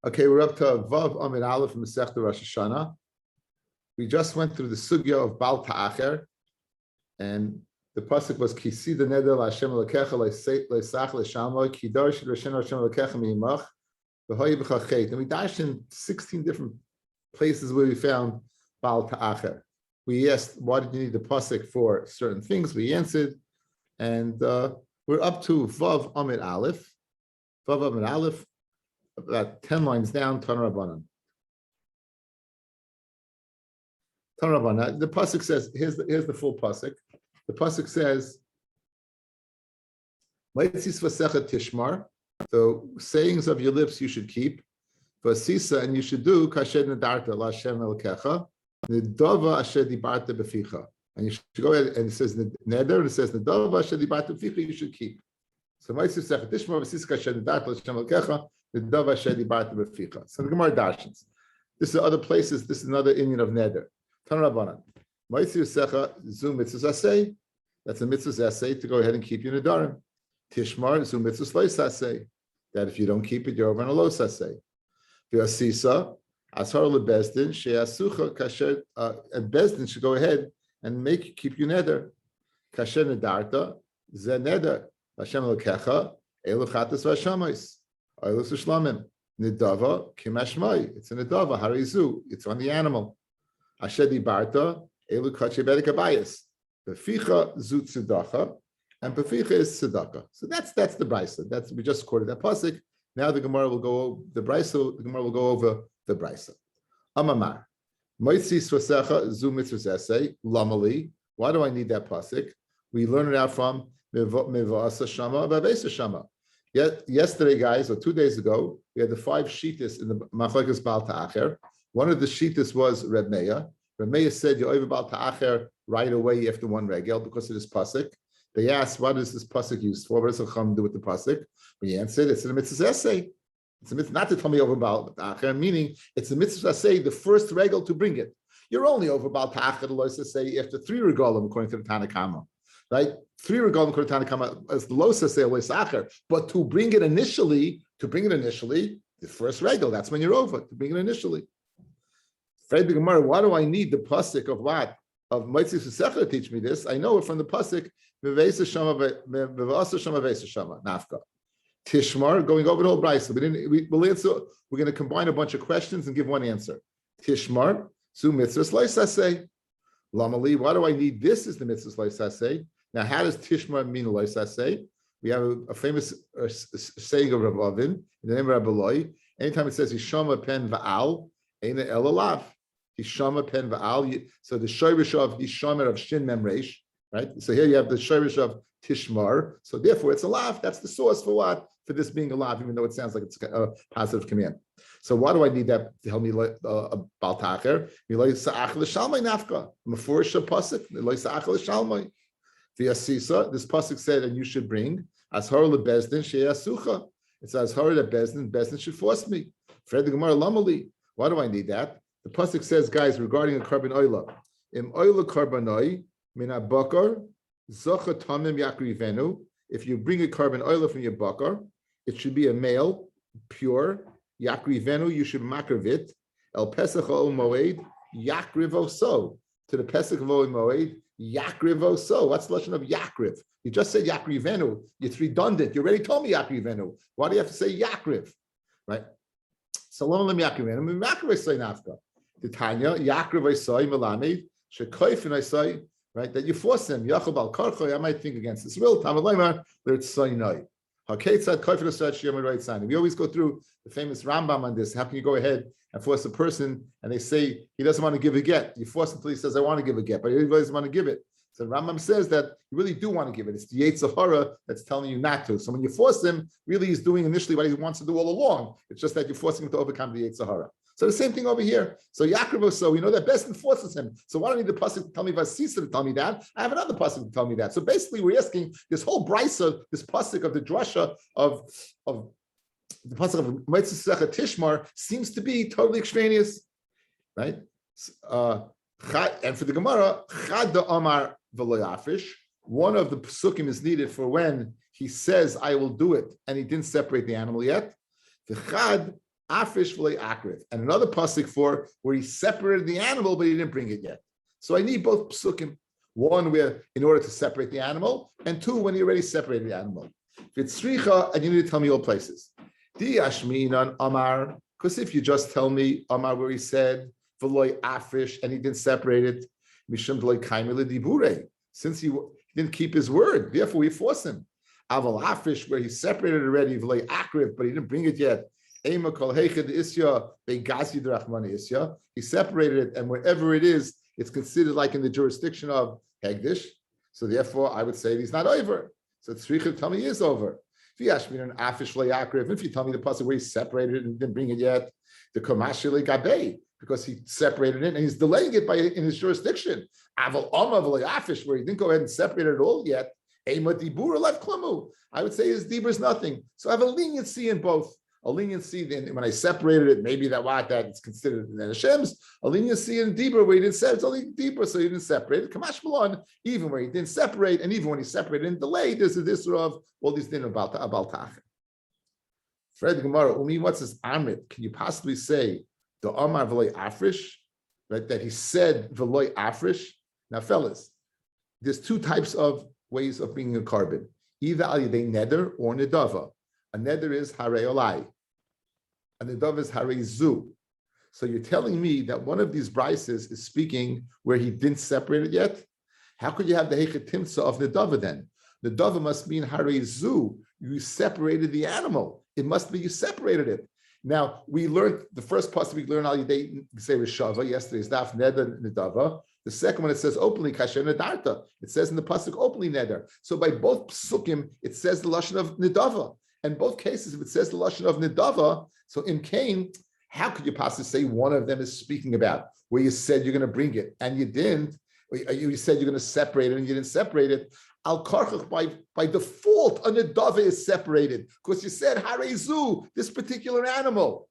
Okay, we're up to Vav Amid Aleph from Masechta Rosh Hashanah. We just went through the sugya of Bal Ta'acher, and the pasuk was Kisi the Neder LaHashem Elokecha Leisach Leishamoi Kidar Shel Hashem Elokecha Meimach V'Hoyi B'Chachet. And we dashed in 16 different places where we found Bal Ta'acher. We asked, why did you need the pasuk for certain things? We answered, and we're up to Vav Amid Aleph. Vav Amid Aleph. About 10 lines down, Tan Rabbanan. Tan Rabbanan. The pasuk says, here's the full pasuk. The pasuk says, "Maitzis vasecha tishmar." The sayings of your lips you should keep. Vasisa, and you should do kashed nedarta LaHashem Elokecha nedava asher dibarta beficha. And you should go ahead, and it says neder, and it says nedava asher dibarta beficha. You should keep. So Maitzis vasecha tishmar vasisa kashed nedarta LaHashem Elokecha. So the Gemara darshans. This is other places. This is another Indian of Neder. Tan Rabbanan. Ma'aseh Secha Zu Mitzvah Asay. That's a Mitzvah Asay to go ahead and keep your Nedarim. Tishmar Zu Mitzvah Lois Asay. That if you don't keep it, you're over on a Los Asay. V'asisa Ashar LeBezdin She'asucha Kasher, and Bezdin should go ahead and keep you Neder. Kasher Nedarta Ze Neder Hashem Elokecha Elu Chatas V'Hashamayis. It's a nedava kimashmai. It's a nedava harizu. It's on the animal. Ashedi barta elu kache bedekabayis. Beficha zut tzedakah, and beficha is tzedakah. So that's the brisa. We just quoted that pasuk. Now the Gemara will go over the brisa. The Gemara will go over the brisa. Amamar moitzi svasecha zu mitzvah essay lamali. Why do I need that pasuk? We learn it out from mevasa shama vavesa shama. Yesterday, guys, or 2 days ago, we had the 5 shittas in the Machlokes Bal Ta'acher. One of the shittas was Reb Meir. Reb Meir said you're over Bal Ta'acher right away after one regel because of this pasuk. They asked, what is this pasuk used for? What does it do with the pasuk? We answered, it's a mitzvah essay. It's a mitzvah not to tell me over Bal Ta'acher, meaning it's a mitzvah essay, the first regel to bring it. You're only over Bal Ta'acher, the say after 3 regalim according to the Tanna Kama. Right? 3 regalim Tanna Kama as the Losa say Acher, but to bring it initially, the first regal, that's when you're over. To bring it initially. Fred Gemara, why do I need the pasuk of what? Of Maitzis V'Secha to teach me this? I know it from the pasuk V'Veisa Shama V'Vasa Shama V'Veisa Shama Nafka. Tishmar, going over the whole brisa. We'll answer. We're going to combine a bunch of questions and give one answer. Tishmar, Su Mitzvah Lois Asay. Lamali, why do I need this? Is the Mitzvah Lois Asay? Now, how does Tishmar mean Lois Asay? We have a famous saying of Rabbi Avin, in the name of Rabbi Loi. Anytime it says Hishama pen va'al, Eina elalav. Hishama pen va'al. So the shorish of Hishama of Shin Mem Reish, right? So here you have the shorish of Tishmar. So therefore, it's a lav. That's the source for what? For this being a lav, even though it sounds like it's a positive command. So why do I need that to help me Bal Ta'acher? Miloi sa'ach l'shalmai nafka. Mefurish pasuk. Miloi sa'ach l'shalmai. The Asisa, this pasuk said, and you should bring Ashar LeBezdin she'asucha. It says Ashar LeBezdin should force me. Fred the Gemara lamali. Why do I need that? The pasuk says, guys, regarding a carbon oila, im oila carbonoi min abakar zocha tamim yakrivenu. If you bring a carbon oila from your bakar, it should be a male, pure yakrivenu. You should makrivit el pesach ol moed yakrivoso to the pesach ol moed. Yakrivo, so what's the lesson of Yakriv? You just said Yakrivenu. It's redundant. You already told me Yakrivenu. Why do you have to say Yakriv? Right? So Lamalim Yakrivenu. Makriv say Nafka. The Tanya, Yakriv I say Melami, Shekoifin I say, right? That you force him. Yachal Bal Karchoy, I might think against this will. Tamalayma, there's Sainai. Haketzad Koifin Asach Yomi Rosh Hashanah. We always go through the famous Rambam on this. How can you go ahead and force a person, and they say he doesn't want to give a get? You force him until he says, I want to give a get, but he really doesn't want to give it. So Rambam says that you really do want to give it. It's the Yetzer Hara that's telling you not to. So when you force him, really he's doing initially what he wants to do all along. It's just that you're forcing him to overcome the Yetzer Hara. So the same thing over here. So Yaakov, so we know that Bestin forces him. So why don't I need the pasuk to tell me Vasisa to tell me that? I have another pasuk to tell me that. So basically, we're asking this whole brisa, this pasuk of the drasha of the pasuk of Maitzis Secha Tishmar seems to be totally extraneous, right? And for the Gemara, Chad the Amar v'loyafish. One of the psukim is needed for when he says, "I will do it," and he didn't separate the animal yet. The Chad Afrish v'lei akriv, and another pasuk for where he separated the animal, but he didn't bring it yet. So I need both psukim. One where in order to separate the animal, and two when he already separated the animal. If it's sricha, and you need to tell me all places. Di ashminan amar, because if you just tell me amar where he said v'loi afrish and he didn't separate it, mishum v'loi kaimel dibure, since he didn't keep his word, therefore we force him. Aval afrish where he separated already v'loi akriv, but he didn't bring it yet. He separated it, and wherever it is, it's considered like in the jurisdiction of Hegdish. So therefore, I would say he's not over. So Tzricha tell me he is over. If you ask me an afish le'akriv, if you tell me the pasuk where he separated it and didn't bring it yet, the komashi le'gabei, because he separated it and he's delaying it in his jurisdiction. Aval amav le'afish, where he didn't go ahead and separate it all yet. Ema dibur left klamu. I would say his dibur is nothing. So I have a leniency in both. A leniency then when I separated it, maybe that it's considered in Hashem's. A leniency in Dibur where he didn't separate, it's only Dibur, so he didn't separate it. Kamash Malon, even where he didn't separate, and even when he separated and delayed, there's a disra of all these things about Tach. Fred Gemara, Umi, what's this Amit? Can you possibly say the Amar V'loi Afrish, right? That he said V'loi Afrish. Now, fellas, there's two types of ways of being a carbon, either al yedei neder or nedava. A neder is harei olai, and the dove is harei zu. So you're telling me that one of these brises is speaking where he didn't separate it yet? How could you have the hechet timtza of the dove then? The dove must mean harei zu. You separated the animal. It must be you separated it. Now we learned the first pasuk we learned al yidei say rishava yesterday's daf neder nedava. The second one it says openly kasher nedarta. It says in the pasuk openly neder. So by both psukim it says the lashon of nedava. In both cases, if it says the lashon of nedava, so in Cain, how could you possibly say one of them is speaking about where you said you're going to bring it and you didn't? Or you said you're going to separate it and you didn't separate it. Al karchach by default, a nedava is separated because you said harezu, this particular animal.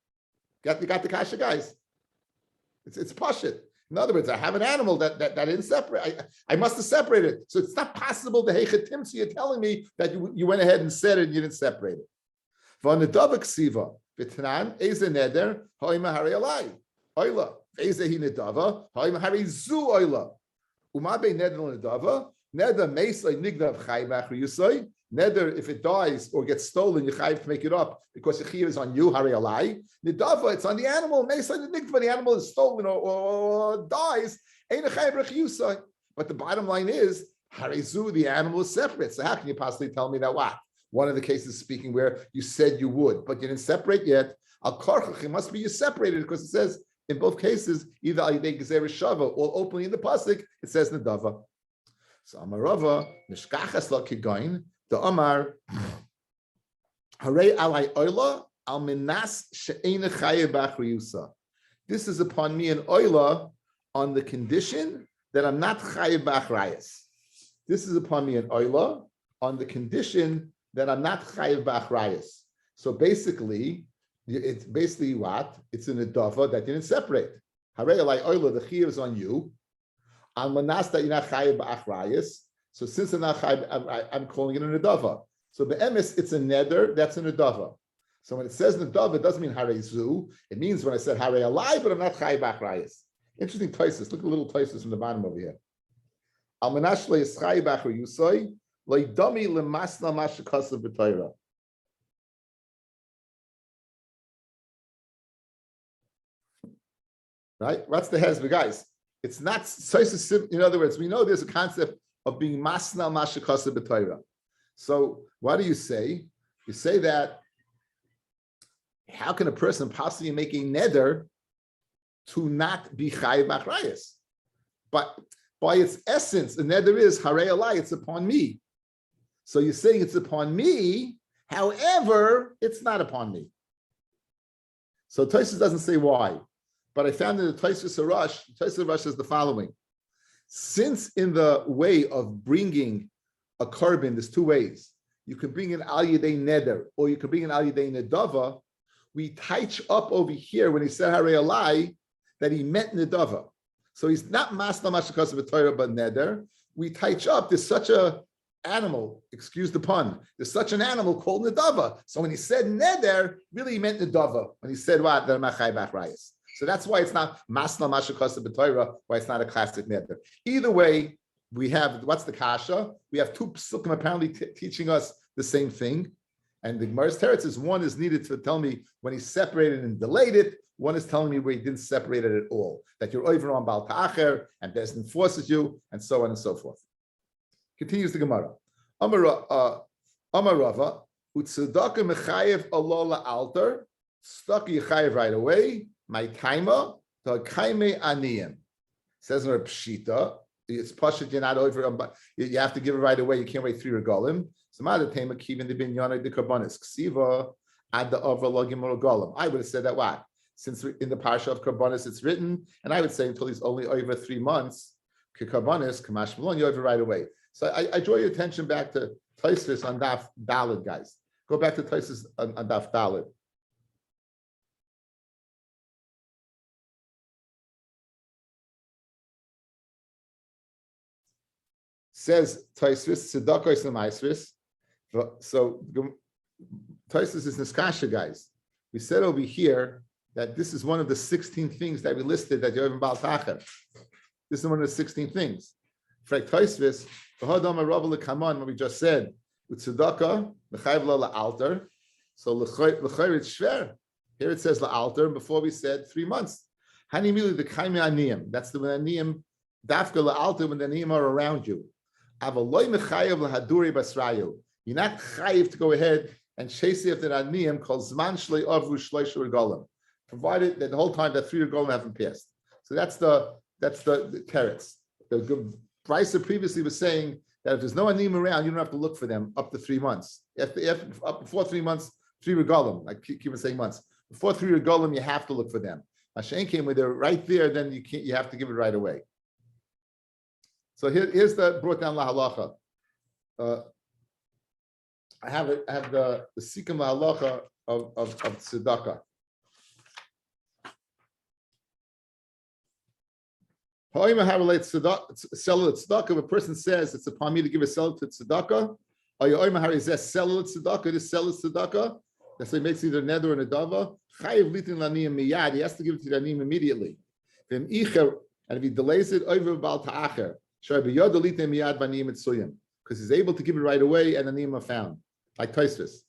You got the kasha, guys. It's pashit. In other words, I have an animal that didn't separate. I must have separated. So it's not possible the hechetim. So you're telling me that you went ahead and said it and you didn't separate it. V'anedava ksiva v'tanan eze neder ha'ima harei alai oila eze hi nedava ha'ima harei zu oila umabe neder nedava neder meisay nignav chay b'achri yusay. Neder, if it dies or gets stolen, you have to make it up because the chiyuv is on you, harei alai. Nedava, it's on the animal. The animal is stolen or dies. But the bottom line is, harezu, the animal is separate. So how can you possibly tell me that what? One of the cases speaking where you said you would, but you didn't separate yet. Al karchach, it must be you separated because it says in both cases, either al yidei gezer shava or openly in the pasuk, it says nedava. So amarava, nishkachas la kigain. The Amar, Harei alai oila al minas she'ena chayev b'achriyusa. This is upon me an oila on the condition that I'm not chayev b'achrayus. This is upon me an oila on the condition that I'm not chayev b'achrayus. So basically, it's basically what? It's an adava that didn't separate. Harei alai oila, the chiyuv is on you. Al minas that you're not chayev b'achrayus. So since I'm calling it a nedava. So the emes, it's a neder, that's a nedava. So when it says nedava, it doesn't mean harei zu. It means when I said harei alai, but I'm not chay b'achrayus. Interesting places. Look at the little places from the bottom over here. Al menash le'yischay b'achrayusay le'dami le'masna mashakasav b'toira. Right? What's the hezbollah, guys? It's not so. In other words, we know there's a concept of being masna mashakasa b'Torah. So what do you say? You say that how can a person possibly make a neder to not be chayiv b'achrayus? But by its essence, the neder is harei alai, it's upon me. So you're saying it's upon me, however, it's not upon me. So Tosfos doesn't say why, but I found in the Tosfos Rosh says the following. Since in the way of bringing a carbon, there's two ways. You can bring an al yedei neder, or you can bring an al yedei nedava. We touch up over here when he said harei alai that he meant nedava. So he's not masna mashakasav b'Torah but neder. We touch up. There's such a animal, excuse the pun, there's such an animal called Nedava. So when he said Neder, really he meant Nedava. When he said what? So that's why it's not Masna Mashakasa B'Torah, why it's not a classic Neder. Either way, we have, what's the Kasha? We have two psukim apparently teaching us the same thing. And the Gemara's teretz is, one is needed to tell me when he separated and delayed it. One is telling me where he didn't separate it at all. That you're over on Baal Ta'acher and Bezdin forces you, and so on and so forth. Continues the Gemara. Amar Rava, utzedaka mechayev Allah la'alter, stuck yechayev right away, my taima, to kaime aniyim. Says in a pshita, it's pashut, you're not over, you have to give it right away, you can't wait 3 regalim. Samada tema kivin the binyanai the karbonis, ksiva, ad the over logim regalim. I would have said that what? Since in the parsha of karbonis it's written, and I would say until he's only over 3 months, karbonis, kamash malon, you're over right away. So I draw your attention back to Tosfos on Daf Daled, guys. Go back to Tosfos on Daf Daled. Says Tosfos, Tzedakos L'Maisris. So Tosfos is Niskasha, guys. We said over here that this is one of the 16 things that we listed that you have in Baal Tacher. This is one of the 16 things. Frek Tosfos, what we just said, with tzedakah, l'chayv la'alter. So l'chayv it's shver. Here it says la'alter, and before we said 3 months. Hani mili the kaime aniyim. That's the aniyim dafka la'alter when the aniyim are around you. Avaloi mechayev lahaduri basrayu. You're not chayiv to go ahead and chase after the aniyim called zman shlei avru shleisha regalim, provided that the whole time that 3 regalim haven't passed. So that's the teretz. The Brisa previously was saying that if there's no anim around, you don't have to look for them up to 3 months. Up before 3 months, 3 regalim. I keep on saying months. Before 3 regalim, you have to look for them. Mashen came with they're right there, then you have to give it right away. So here's the brought down la halacha. I have the sikkim la halacha of tzedakah. Sell it tzedakah. If a person says it's upon me to give a sell to tzedakah, sell it tzedakah, just sell it tzedakah. That's why he makes either neder or nedava. Chayiv litin laniyim miyad. He has to give it to the aniyim immediately. And if he delays it, over Baal Ta'acher. Because he's able to give it right away and aniyim are found. Like Tosfos.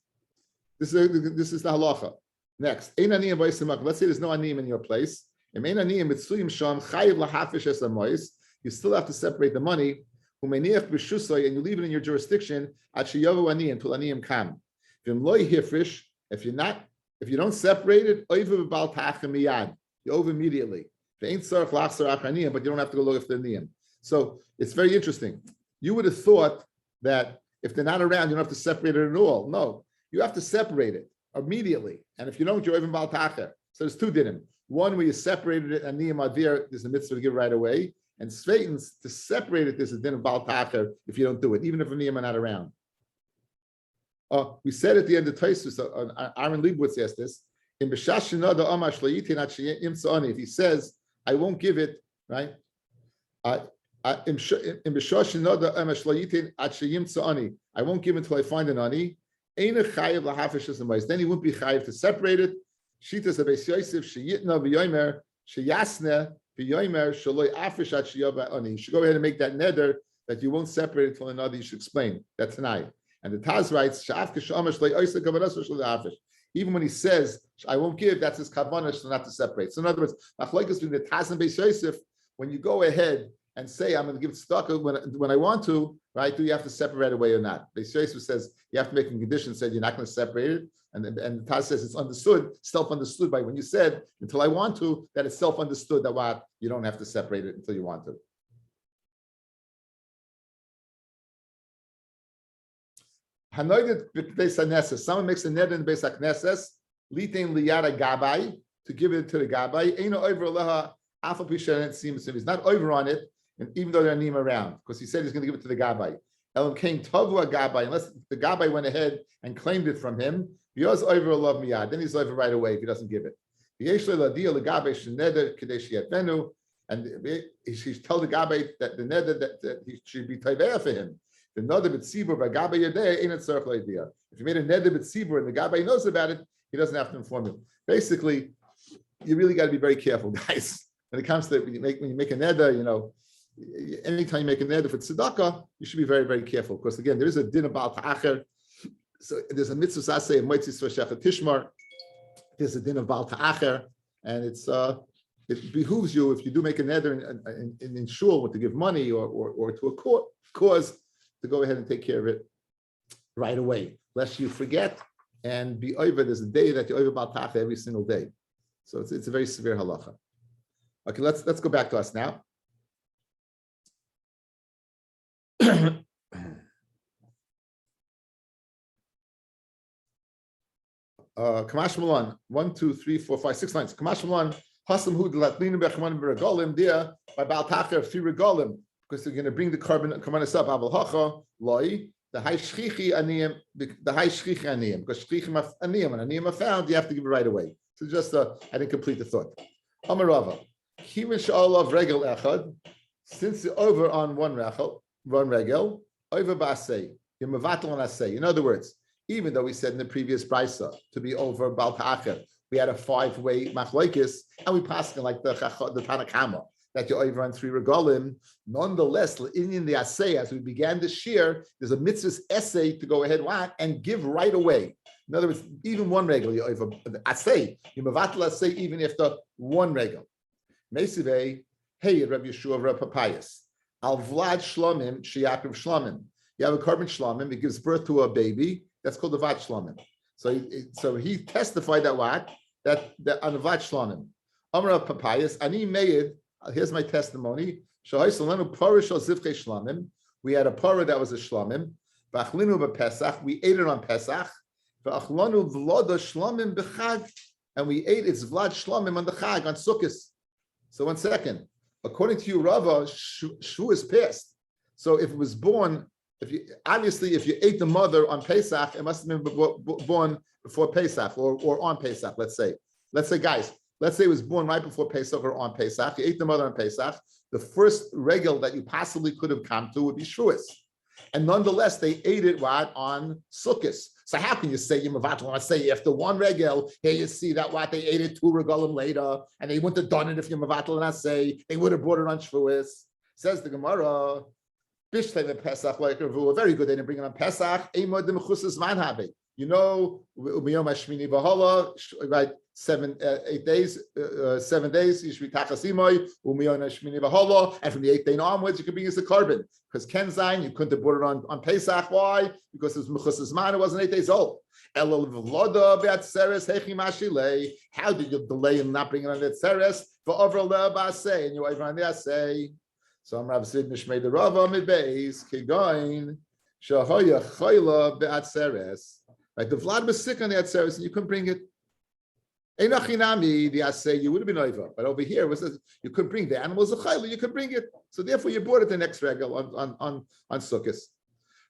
This is the halacha. Next. Let's say there's no aniyim in your place. You still have to separate the money, and you leave it in your jurisdiction until aniyim come. If you don't separate it, you're over immediately. But you don't have to go look after the aniyim. So it's very interesting. You would have thought that if they're not around, you don't have to separate it at all. No, you have to separate it immediately. And if you don't, you're over Baal Tacher. So there's 2 dinim. One where you separated it and niyam adir, there's a mitzvah to give right away. And sveitens, to separate it, there's a din of Baal Tacher if you don't do it, even if a niyam are not around. We said at the end of Tosfos, Aaron Leibowitz asked this, if he says, I won't give it, right? I won't give it until I find an ani. Then he won't be chayiv to separate it. Shitas of Beis Yosef sheyitna v'yomer sheyasne v'yomer shaloi afish at sheyava ani. You should go ahead and make that neder that you won't separate it until another. You should explain that tonight. And the Taz writes sha'af k'shama shloi oisa kavanas v'shloi afish. Even when he says I won't give, that's his kavanah not to separate. So in other words, machlokes between the Taz and Beis Yosef, when you go ahead and say I'm going to give tzedakah when I want to, right? Do you have to separate away or not? Beis Yosef says you have to make a condition, said you're not going to separate it. And the Taz says it's understood, self-understood by when you said until I want to, that it's self-understood that what you don't have to separate it until you want to. Someone makes a neder in the Beis HaKnesses, litin liyada gabai, to give it to the gabai. Eino over leha afal pishan. It seems he's not over on it, and even though there are nim around, because he said he's going to give it to the gabai. Elam came tovu a gabai, unless the gabai went ahead and claimed it from him. Yoz over love miyad. Then he's over right away if he doesn't give it. And he told the gabai that the neder that he should be tayveya for him. The neder b'tzibur by Gabay Yodei ain't a tzarich l'idea. If you made a neder b'tzibur and the Gabay knows about it, he doesn't have to inform you. Basically, you really got to be very careful, guys. When it comes to when you make a neder, anytime you make a neder for tzedakah, you should be very, very careful. Because again, there is a din about ta'acher. So there's a mitzvah asay of moitzis v'shechet tishmar. There's a din of Baal Ta'acher, and it behooves you if you do make a neder in shul to give money or to a cause to go ahead and take care of it right away, lest you forget and be over. There's a day that you're over Baal Ta'acher every single day, so it's a very severe halacha. Okay, let's go back to us now. Kamash Malan, 1, 2, 3, 4, 5, 6 lines. Kamash Malan, Hasam Hud Latlinu Bechman Regalim, dia by Baal Ta'acher 3 regalim, because they're going to bring the carbon up. Aval Hacha Loi, the high shchichi aniyim, because shchichim aniyim and aniyim are found, you have to give it right away. So just I didn't complete the thought. Amarava, Kimin Sha'alav Regel Echad, since you're over on one regel, over Ba'asei, you're mevatel on Asei. In other words, even though we said in the previous brisa to be over Baal Ta'acher, we had a 5-way machlokes, and we passed like the Tanakama that you're over on 3 regalim. Nonetheless, in the assay, as we began this year, there's a mitzvah's essay to go ahead and give right away. In other words, even one regal you're over the assay. You mevatel assay even after one regal. Meisivei, hey, Rabbi Yeshua Rav Papayas, al vlad shlomim sheyapiv shlomim. You have a carbon shlomim, it gives birth to a baby. That's called the vat shlomim. So he testified that on the vat shlomim. Amar Papayas, ani meid. Here's my testimony. We had a parah that was a shlomim. We ate it on Pesach. And we ate its vlad shlomim on the Chag, on Sukkot. So 1 second. According to you, Rava, Shvu is passed. So if it was born, if you ate the mother on Pesach, it must have been born before Pesach or on Pesach, let's say. Guys, let's say it was born right before Pesach or on Pesach. You ate the mother on Pesach. The first regal that you possibly could have come to would be Shavuos. And nonetheless, they ate it on Sukkot. So how can you say you mevatel? I say after one regal, here you see that they ate it 2 regalim later, and they wouldn't have done it if you mevatel. And I say they would have brought it on Shavuos. Says the Gemara. Bishlei Pesach like Ravu, very good. They didn't bring it on Pesach. Eimod de mechusas man habe. Umiyom hashmini v'hala, right? 8 days, 7 days. You should be tachasimoy. Umiyom hashmini v'hala, and from the 8th day onwards, you could bring as a carbon. Because Ken Zayin, you couldn't have brought it on Pesach. Why? Because it was mechusas man. It wasn't 8 days old. Elul v'loda be'atzeres hechi mashilei. How did you delay in not bringing it on the atzeres? V'over le'abasei, and you over on the asay. So I'm Rav Sid Mishmei the Rava Midbeis Kegoin Shahoya Chayla Be'atzeres. Like the Vlad was sick on the Atzeres and you couldn't bring it. Einachinami the Asay you would have been over, but over here was you couldn't bring the animals of Chayla. You could bring it, so therefore you brought it the next regal on Sukkot.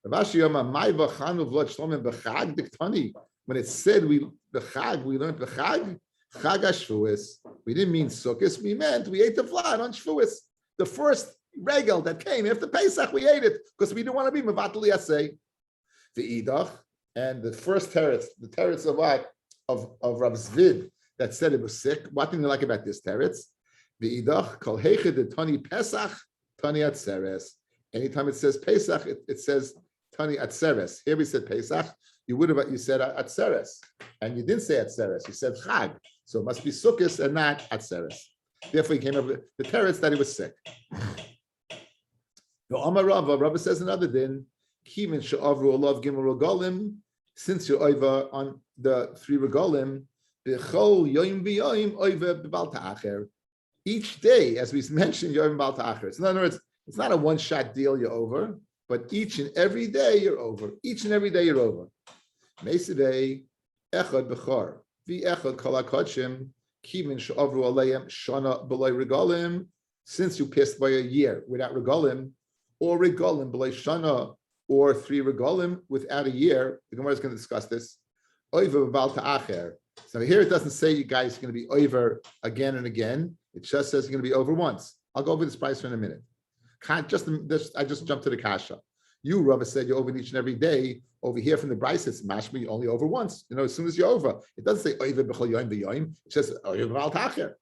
Ravashi Yoma Ma'va Chanu Vlad Shlomim B'Chag Diktani. When it said we learned B'Chag Chag Shavuos. We didn't mean Sukkot. We meant we ate the Vlad on Shavuos. The first regal that came after Pesach, we ate it because we didn't want to be mevatel yaseh. The idach and the first teretz, the teretz of what of Rav Zvid that said it was sick. What didn't you like about this teretz? The idach kol heiche de tani Pesach tani atzeres. Anytime it says Pesach, it says tani atzeres. Here we said Pesach. You said atzeres, and you didn't say atzeres. You said Chag, so it must be Sukkot and not atzeres. Therefore, he came up with the teretz that he was sick. The Amar Rava says another din. Kimin she'avru olav gimel regalim. Since you're over on the 3 regalim, b'chol yoyim v'yoyim over b'bal ta'acher. Each day, as we mentioned, you're over b'bal ta'acher. So in other words, it's not a one-shot deal. You're over, but each and every day you're over. Each and every day you're over. Mesidei echad b'char v'echad kol hakodshim kimin she'avru aleihem shana b'loi regalim. Since you passed by a year without regalim, or regalim b'lei shana, or 3 regalim without a year. The Gemara is going to discuss this. Over b'bal ta'acher. So here it doesn't say you guys are going to be over again and again. It just says you're going to be over once. I'll go over this price in a minute. I just jumped to the kasha. You, Rabbi, said you're over each and every day. Over here from the Bryce, it's mashma, you only over once. As soon as you're over. It doesn't say oive b'chol yoim v'yoim. It says oive b'al tacher.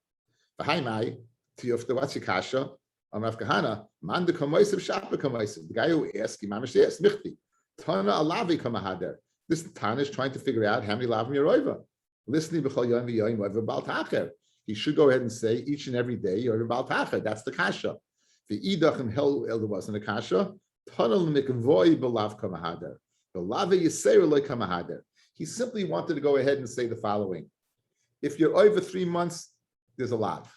V'haimai, tiyufta what's your kasha? Rav Kahana, man de kamoisiv shapa kamoisiv. The guy who asked, Imam says, michti. Tana alavi kamahader. This Tana is trying to figure out how many lavim you're over. Listening b'chol yoim v'yoim oive b'al tacher. He should go ahead and say each and every day you're b'al tacher. That's the kasha. The idach and hell there wasn't a kasha. Tana l'mikvoy b'lav kamahader. He simply wanted to go ahead and say the following. If you're over 3 months, there's a lav.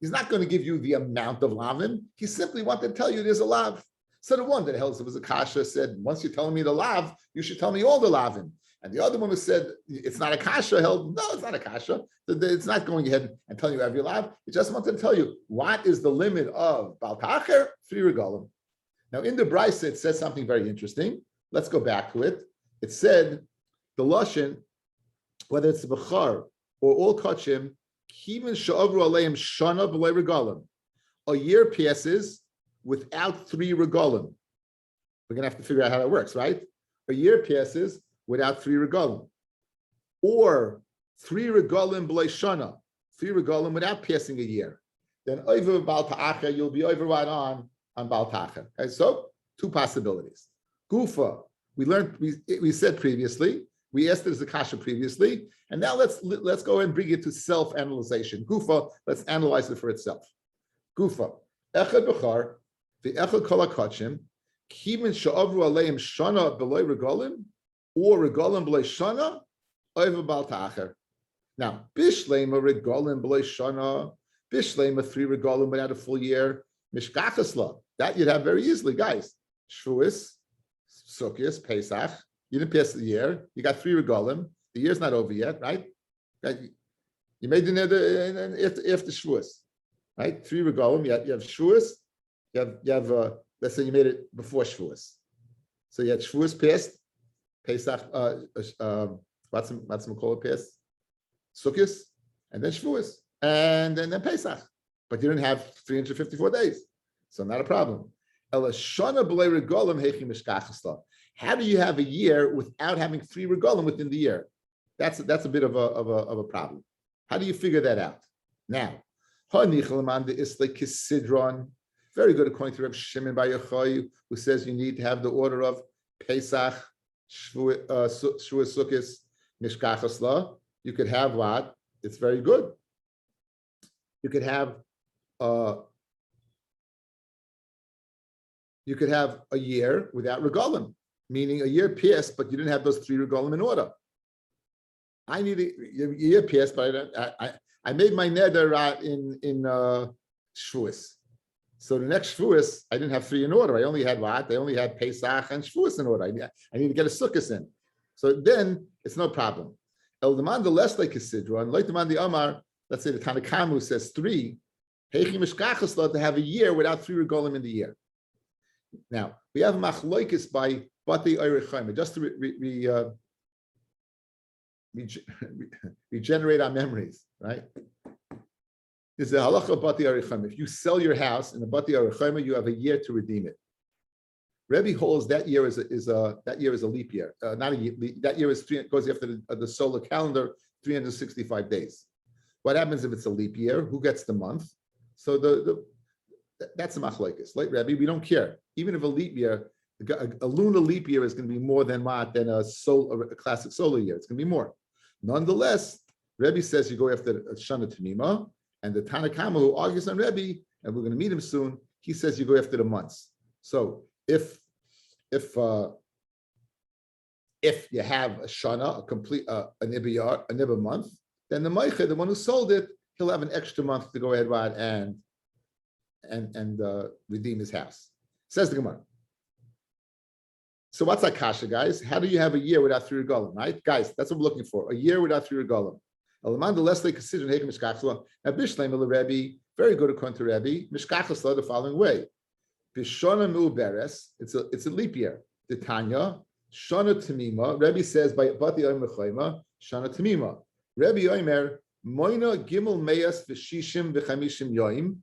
He's not going to give you the amount of lavim. He simply wanted to tell you there's a lav. So the one that held it was a kasha said, once you're telling me the lav, you should tell me all the lavim. And the other one who said, it's not a kasha, held, no, it's not a kasha. It's not going ahead and telling you every lav. He just wanted to tell you, what is the limit of Bal Tacher? 3 regalim. Now in the Brisa, it says something very interesting. Let's go back to it. It said the lashon, whether it's the bechar or all kachim, kimin she'avru aleim shana b'lei regalim. A year passes without 3 regalim. We're gonna have to figure out how that works, right? A year passes without 3 regalim, or 3 regalim b'lei shana, 3 regalim without passing a year. Then over bal ta'acher, you'll be over right on bal ta'acher. Okay, so 2 possibilities. Gufa, we said previously, we asked it as a kasha previously, and now let's go and bring it to self-analyzation. Gufa, let's analyze it for itself. Gufa, echad b'char, the echad kol hakachim, kimin she'avru aleim shana b'lei regalim, or regalim b'lei shana, over bal ta'acher. Now, bishlema regalim b'lei shana, bishlema 3 regalim without a full year, mishkachasla. That you'd have very easily, guys. Shavuos, Sukkot, Pesach. You didn't pass the year. You got 3 regalim. The year's not over yet, right? You made the neder after Shavuos, right? 3 regalim. You have Shavuos. You have. Let's say you made it before Shavuos. So you had Shavuos passed, Pesach. What's the call it passed? Sukkot, and then Shavuos, and then Pesach. But you didn't have 354 days, so not a problem. How do you have a year without having 3 regalim within the year? That's a bit of a problem. How do you figure that out? Now, very good according to Reb Shimon Bar Yochai, who says you need to have the order of Pesach, Shavuos, Sukkos, Mishkachos. You could have what? It's very good. You could have a year without regalim, meaning a year passed, but you didn't have those 3 regalim in order. I need a year passed, but I made my neder in Shavuos. So the next Shavuos, I didn't have 3 in order. I only had what? I only had Pesach and Shavuos in order. I need to get a sukkos in. So then it's no problem. El demand the less like Kisidron, like demand the Amar, let's say the Tanakamu says 3, Heichi Mishkachos to have a year without 3 regalim in the year. Now, we have machloikis by Batei Orechaim, just to regenerate our memories, right? There's a halacha Batei Orechaim. If you sell your house in the Batei Orechaim, you have a year to redeem it. Rebbe holds that year is a leap year. Not a year, that year goes after the solar calendar, 365 days. What happens if it's a leap year? Who gets the month? So that's a machlokes. Like Rabbi, we don't care. Even if a leap year, a lunar leap year is going to be more than a classic solar year. It's going to be more. Nonetheless, Rebbe says you go after Shana Tamima, and the Tanakama who argues on Rebbe, and we're going to meet him soon, he says you go after the months. So if you have a Shana, a complete a nibba month, then the Meiche, the one who sold it, he'll have an extra month to go ahead and redeem his house. Says the Gemara. So what's that kasha, guys? How do you have a year without 3 regalim, right? Guys, that's what we're looking for. A year without 3 regalim. Now, Bishleim Rebbe, very good according to Rebbe, Mishkachos the following way. Bishona Mu'beres, it's a leap year. The Tanya, Shana Tamima, Rebbe says by Bati Oyim Lechoima, Shana Tamima. Rebbe Oimer, Moina Gimel Meyas V'Shishim V'Chamishim Yoim,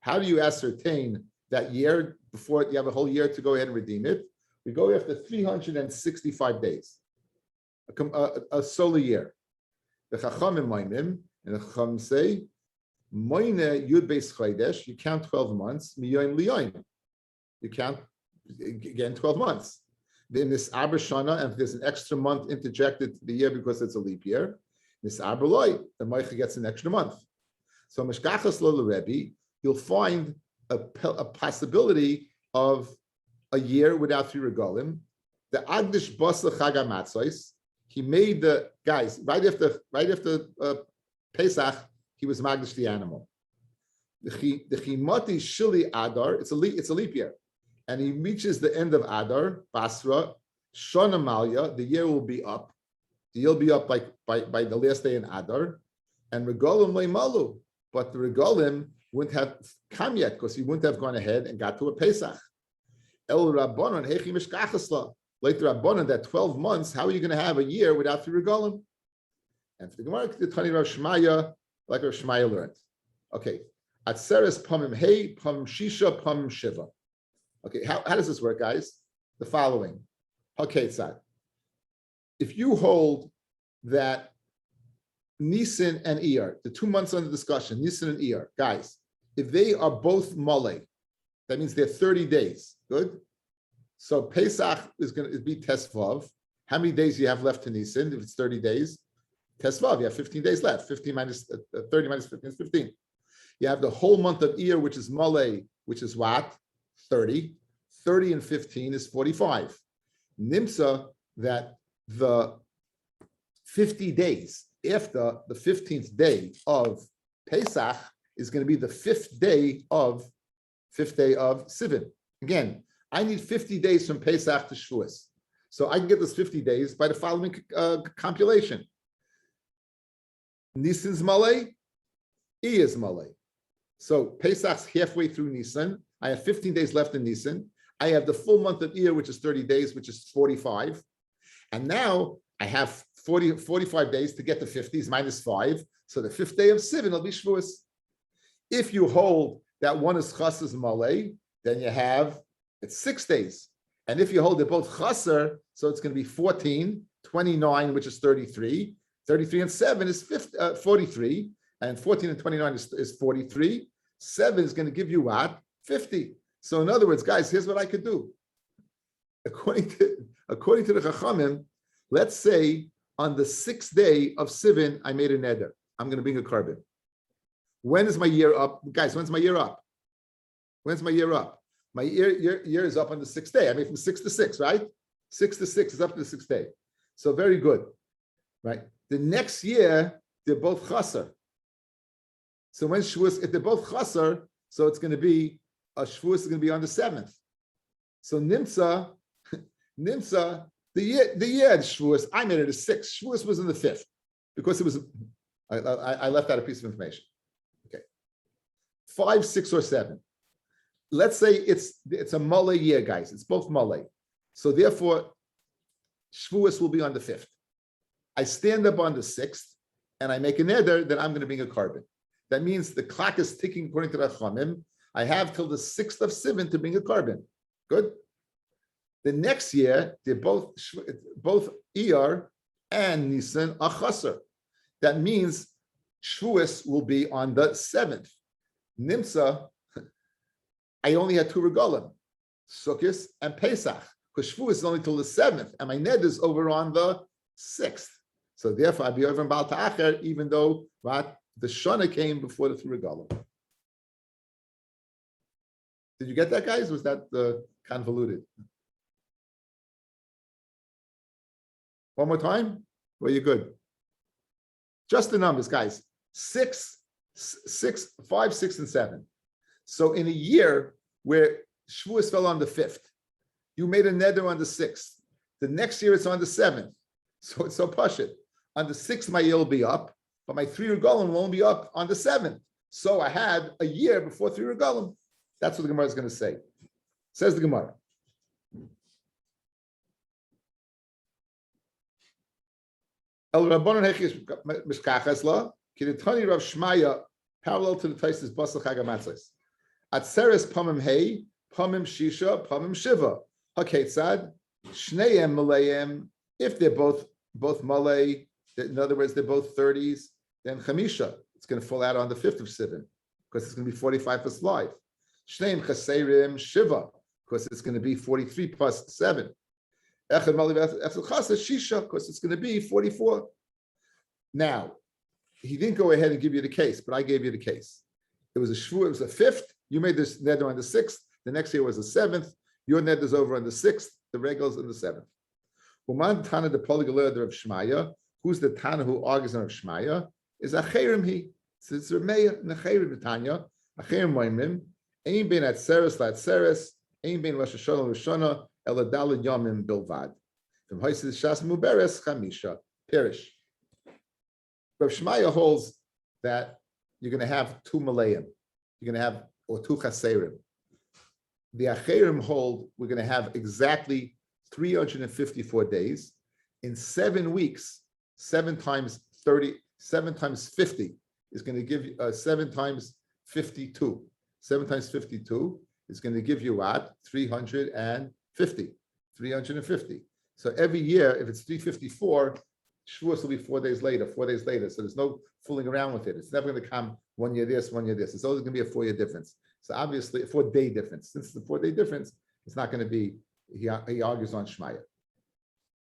how do you ascertain that year before you have a whole year to go ahead and redeem it. We go after 365 days, a solar year. The Chachamim Moinim, and the Chachamim say, Moine Yud Beis Chodesh, you count 12 months, Miyoim Liyoim. You count, again, 12 months. Then this Abba Shana, and if there's an extra month interjected to the year because it's a leap year, this Abba Loi, the Moicha gets an extra month. So Mishkachas Lo Rebbe, you'll find a possibility of a year without 3 regalim. The Agdish Basa Chag HaMatzos, he made the guys right after Pesach. He was magdish the animal. The Chimati Shili Adar. It's a leap year, and he reaches the end of Adar Basra Shona Malya. The year will be up. The year will be up like by the last day in Adar, and Regalim Leimalu. But the Regalim wouldn't have come yet because he wouldn't have gone ahead and got to a Pesach. El Rabbanon Hechi Mishkachasla. Later Rabbanon, that 12 months, how are you going to have a year without 3 regalim? And for the Gemara, the Tani Rav Shmaya, like Rav Shmaya learned. Okay, Atzeres Pamim Hey, Pamim Shisha, Pamim Shiva. Okay, how does this work, guys? The following. Okay, Tzad. If you hold that Nisan and Iyar, the 2 months under discussion, Nisan and Iyar, guys, if they are both Malay, that means they're 30 days. Good? So Pesach is going to be Tesvav. How many days do you have left to Nisan? If it's 30 days, Tesvav, you have 15 days left. 15 minus 30 minus 15 is 15. You have the whole month of Iyar, which is Malay, which is what? 30. 30 and 15 is 45. Nimsa, that the 50 days after the 15th day of Pesach is going to be the 5th day of Sivan. Again, I need 50 days from Pesach to Shavuos. So I can get this 50 days by the following compilation. Nisan's Malay, Iyar's Malay. So Pesach's halfway through Nisan. I have 15 days left in Nisan. I have the full month of Iyar, which is 30 days, which is 45. And now I have 45 days to get the 50s minus 5. So the 5th day of Sivan will be Shavuos. If you hold that one is Chas's Malay, then you have it's 6 days. And if you hold it both chaser, so it's going to be 14, 29, which is 33. 33 and 7 is 43. And 14 and 29 is 43. 7 is going to give you what? 50. So in other words, guys, here's what I could do. According to the Chachamim, let's say on the 6th day of Sivan, I made a neder. I'm going to bring a carbon. When is my year up? Guys, when's my year up? When's my year up? My year is up on the 6th day. I mean, from 6 to 6, right? 6 to 6 is up to the 6th day. So very good, right? The next year, they're both chaser. So when Shavuos, if they're both chaser, so it's going to be, Shavuos is going to be on the 7th. So Nimsa, the year at Shavuos, I made it a 6. Shavuos was in the 5th because it was, I left out a piece of information. Okay. 5, 6, or 7. Let's say it's a Malay year, guys. It's both Malay. So therefore, Shavuos will be on the 5th. I stand up on the 6th and I make a neder that I'm going to bring a carbon. That means the clock is ticking according to Rachamim. I have till the 6th of Sivan to bring a carbon. Good. The next year, they're both Iyar and Nisan are chaser. That means Shavuos will be on the 7th. Nimsa, I only had 2 regalim, Sukkot and Pesach, because Shavuos is only till the 7th, and my ned is over on the 6th. So therefore, I'd be over in Baal Ta'acher, even though the Shana came before the 3 regalim. Did you get that, guys? Was that convoluted? One more time? Well, you're good. Just the numbers, guys. 5, 6, and 7. So in a year where Shavuos fell on the 5th, you made a neder on the 6th. The next year it's on the 7th. So it's so pashut. On the 6th, my year will be up, but my 3 regalim won't be up on the 7th. So I had a year before 3 regalim. That's what the Gemara is going to say. Says the Gemara. El Rabbanon Hechish Mishkachas La, Kidetani Rav Shmaya, parallel to the Taisis Basal Chag HaMatzos. Atzeres Pamim Hey, Pamim Shisha, Pamim Shiva. Haketzad, Shneim Malayim, if they're both Malay, in other words, they're both 30s, then Chamisha, it's going to fall out on the 5th of Sivan, because it's going to be 45 plus 5. Shneim Chaserim Shiva, because it's going to be 43 plus 7. Echad Malay Shisha, because it's going to be 44. Now, he didn't go ahead and give you the case, but I gave you the case. It was a shvu, it was a 5th. You made this neder on the 6th. The next year was the 7th. Your neder is over on the 6th. The regals on the 7th. Uman Tana the polygalur of Shmaya. Who's the Tana who argues on Shmaya? Is Acherim he. It's Remeya and Acherim Tanya. Acherim Moimim. Ain ben Atzeres Latzeres. Ain ben Rosh Hashanah Roshana. Eladal Yomim Bilvad. From Haisid Shas Muberes Chamisha. Perish. But Shmaya holds that you're going to have 2 Malayim. You're going to have, or 2 Chaserim. The Acherim hold, we're going to have exactly 354 days in 7 weeks. 7 times 30, 7 times 50 is going to give you 7 times 52. 7 times 52 is going to give you what? 350. 350. So every year, if it's 354, Shavuos will be 4 days later, 4 days later. So there's no fooling around with it. It's never going to come 1 year this, 1 year this. It's always going to be a 4-year difference. So obviously, a 4-day difference. Since it's a 4-day difference, it's not going to be, he argues on Shmaya.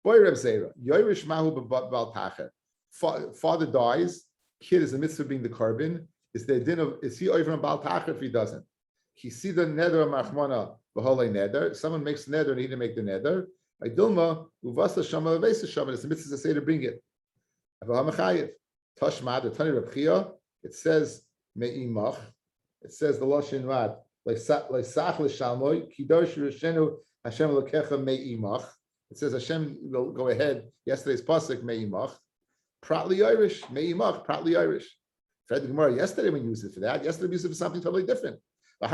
Boy Reb Zera, Yoirish Mahu Bal Tacher. Father dies, kid is a mitzvah being the carbon. Is there dinner? Is he over on Bal Tacher if he doesn't? He see the neder machmana b'holei neder. Someone makes the neder and he didn't make the neder. Dilma uvasa shama levesa shama. It's a mitzvah to say to bring it. Tashma the Tani Reb Chia. It says me'imach. It says the lashon what le'sach l'shalmoi kidosh rishenu Hashem lekecha me'imach. It says Hashem will go ahead. Yesterday's pasuk me'imach. Pratli Irish me'imach. Pratli Irish. Fred the Gemara yesterday we used it for that. Yesterday we used it for something totally different. It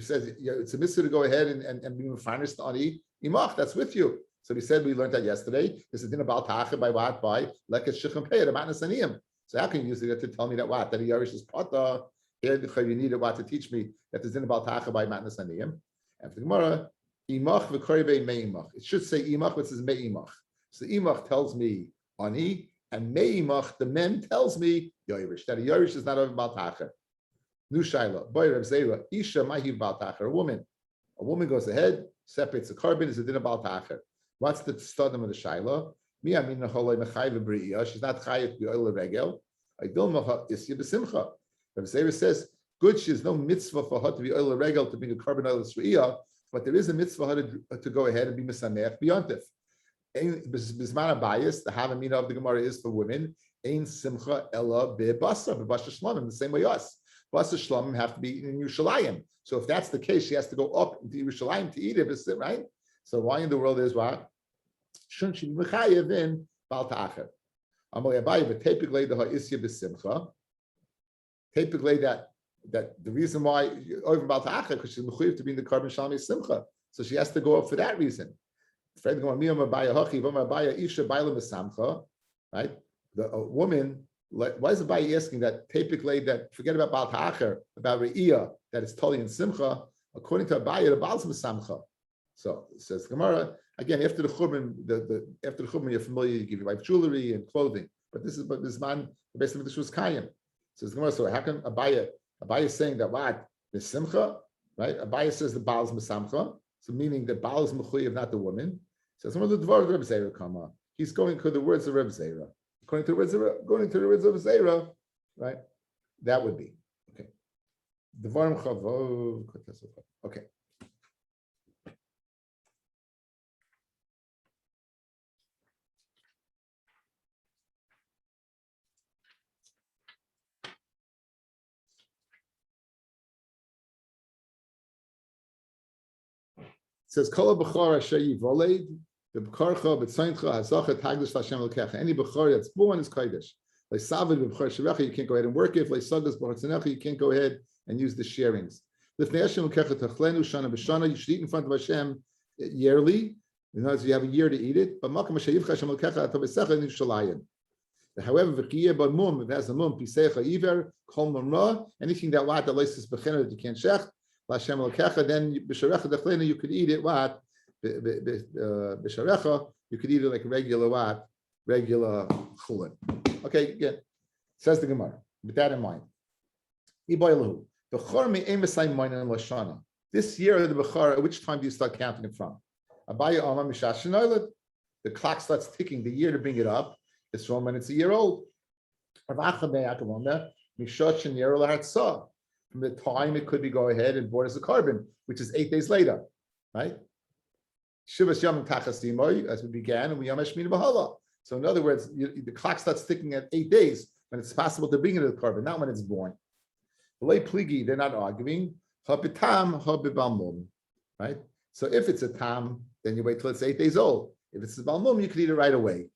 says it's a mitzvah to go ahead and be mefarnes ani imach. That's with you. So we said we learned that yesterday. This is din about tacha by what? By leket shechem peya, the matnas aniyim. So how can you use it to tell me that what? That the Yarish is pata. Here you need what to teach me that there's din about tacha by matnas aniyim. And for the Gemara, imach v'koribei me'imach. It should say imach, but it says me'imach. So imach tells me ani, and me'imach, the mem tells me Yarish. That a Yarish is not over about tacha. Nu shaila, boy Reb Zera, isha mahiv bal tacher. A woman goes ahead, separates the carbon, is a din bal tacher. What's the stardom of the shaila? Mi amin necholei mechayv b'riyah. She's not chayiv b'oil regel. Idil maha isya b'simcha. Reb Zera says, good. She's no mitzvah for her to be oil regel to bring a carbon oil riyah, but there is a mitzvah for her to go ahead and be misamech beyontif. Bisman bias, the havamina of the Gemara is for women. Ein simcha ella b'basa shlamim. The same way us. Basa shlamim have to be eaten in Yerushalayim. So if that's the case, she has to go up into Yerushalayim to eat it, right? So why in the world is what? Shouldn't she be mechayev in bal ta'acher? Amalei Abaye, but typically the ha'isya b'simcha. Typically that the reason why over bal ta'acher because she's mechayev to be in the carbon shalmi simcha. So she has to go up for that reason. Right? The woman. Why is the Rabbi asking that? Typically, that forget about Baal Ta'acher, about Re'iyah, that it's totally in Simcha. According to Abaye, the Baal's Mesamcha. So it says Gemara again. After the Churban, after the Churban, you're familiar. You give your wife jewelry and clothing, but this man, the base of this was Kayim. Says Gemara. So how come Abaye is saying that what the Simcha, right? Abaye says the Baal's Mesamcha, so meaning the Baal is Mechuyev, not the woman. Says the Dvar of Reb Zera Kama. He's going to the words of Reb Zera. According to the words of Zera, right? That would be okay. Devarim Chavov. Okay. It says Kol B'chor Asher Yivoled. The B'karcha B'tzayncha Hazachet Hagdash Hashem L'kecha. Any B'chor that's born is Kodesh. Like Saved B'chor Shevecha, you can't go ahead and work it. Like Sagas B'chor Tzanecha, you can't go ahead and use the sharings. L'fnei Hashem L'kecha Tachlenu Shana B'Shana. You should eat in front of Hashem yearly. In other words, you have a year to eat it. But Malkam Hashem Yivcha Hashem L'kecha Atav B'Secha in Yerushalayim. However, v'chiyeh but mum, if it has a mum, pisecha iver, kol mumra, anything that what the leisis bechina that you can't shech, l'Hashem l'kecha, then b'sharecha dechlena you could eat it what b'sharecha you could eat it like regular chulin. Okay, again, says the Gemara. With that in mind, iboilahu the chormi emesay mine in Lashana. This year the bechara, which time do you start counting it from? Abaya Amma Mishash Shenoilad. The clock starts ticking. The year to bring it up is from when it's a year old. From the time it could be go ahead and board as a carbon, which is 8 days later, right? Shivas Yom Tachas Dimoy, as we began, and we Yom Shmini B'Hala. So in other words, the clock starts ticking at 8 days when it's possible to bring it to the carbon, not when it's born. They're not arguing. Right? So if it's a tam, then you wait till it's 8 days old. If it's a balmum, you can eat it right away.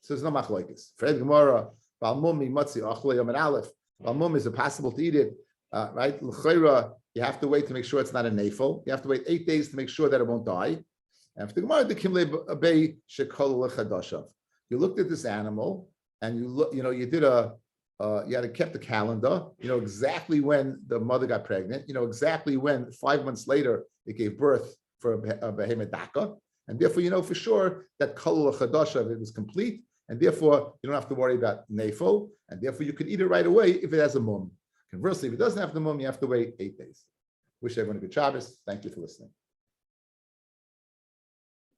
So there's no machlokes. Fred Gemara, balmum matzi achle yom aleph. Balmum is it possible to eat it? Right? L'chayra, you have to wait to make sure it's not a nafel. You have to wait 8 days to make sure that it won't die. And for the Gemara, the kimle abei shekol lechadashav. You looked at this animal and you did you had to keep the calendar. You know exactly when the mother got pregnant. You know exactly when 5 months later it gave birth for a behemoth daka, and therefore you know for sure that kolul chadashav it was complete, and therefore you don't have to worry about nafo, and therefore you can eat it right away if it has a mum. Conversely, if it doesn't have the mum, you have to wait 8 days. Wish everyone a good Shabbos. Thank you for listening.